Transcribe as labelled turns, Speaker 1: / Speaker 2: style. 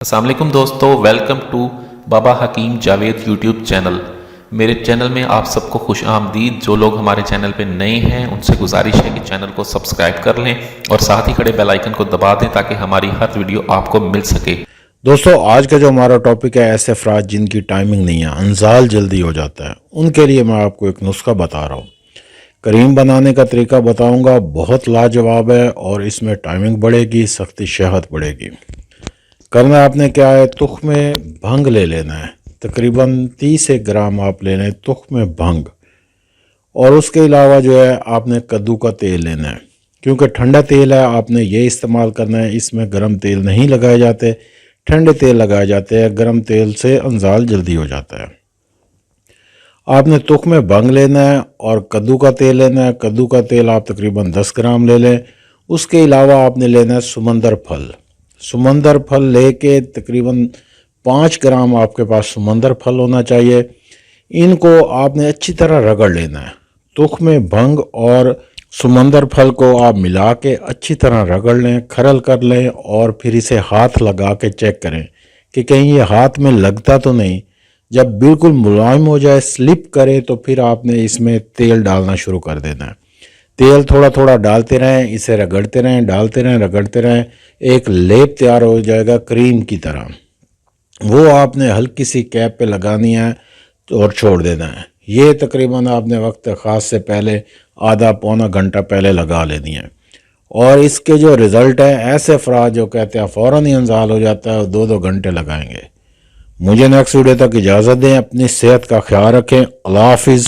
Speaker 1: السلام علیکم دوستو، ویلکم ٹو بابا حکیم جاوید یوٹیوب چینل۔ میرے چینل میں آپ سب کو خوش آمدید۔ جو لوگ ہمارے چینل پہ نئے ہیں ان سے گزارش ہے کہ چینل کو سبسکرائب کر لیں اور ساتھ ہی کھڑے بیل آئیکن کو دبا دیں تاکہ ہماری ہر ویڈیو آپ کو مل سکے۔
Speaker 2: دوستو آج کا جو ہمارا ٹاپک ہے، ایسے افراد جن کی ٹائمنگ نہیں ہے، انزال جلدی ہو جاتا ہے، ان کے لیے میں آپ کو ایک نسخہ بتا رہا ہوں۔ کریم بنانے کا طریقہ بتاؤں گا، بہت لاجواب ہے اور اس میں ٹائمنگ بڑھے گی، سختی شہد بڑھے گی۔ کرنا آپ نے کیا ہے، تخم بھنگ لے لینا ہے، تقریباً 30 گرام آپ لے لیں تخم بھنگ، اور اس کے علاوہ جو ہے آپ نے کدو کا تیل لینا ہے۔ کیونکہ ٹھنڈا تیل ہے، آپ نے یہ استعمال کرنا ہے، اس میں گرم تیل نہیں لگائے جاتے، ٹھنڈے تیل لگائے جاتے ہیں۔ گرم تیل سے انزال جلدی ہو جاتا ہے۔ آپ نے تخم بھنگ لینا ہے اور کدو کا تیل لینا ہے۔ کدو کا تیل آپ تقریباً 10 گرام لے لیں۔ اس کے علاوہ آپ نے لینا ہے سمندر پھل۔ سمندر پھل لے کے تقریباً 5 گرام آپ کے پاس سمندر پھل ہونا چاہیے۔ ان کو آپ نے اچھی طرح رگڑ لینا ہے۔ تخم بھنگ اور سمندر پھل کو آپ ملا کے اچھی طرح رگڑ لیں، کھرل کر لیں، اور پھر اسے ہاتھ لگا کے چیک کریں کہ کہیں یہ ہاتھ میں لگتا تو نہیں۔ جب بالکل ملائم ہو جائے، سلپ کرے، تو پھر آپ نے اس میں تیل ڈالنا شروع کر دینا ہے۔ تیل تھوڑا تھوڑا ڈالتے رہیں، اسے رگڑتے رہیں، ڈالتے رہیں، رگڑتے رہیں، ایک لیپ تیار ہو جائے گا کریم کی طرح۔ وہ آپ نے ہلکی سی کیپ پہ لگانی ہے اور چھوڑ دینا ہے۔ یہ تقریباً آپ نے وقت خاص سے پہلے آدھا پونا گھنٹہ پہلے لگا لینی ہے۔ اور اس کے جو رزلٹ ہے، ایسے افراد جو کہتے ہیں فوراً ہی انزال ہو جاتا ہے، 2 گھنٹے لگائیں گے۔ مجھے نیکسٹ ویڈیو تک اجازت دیں، اپنی صحت کا خیال رکھیں۔ اللہ حافظ۔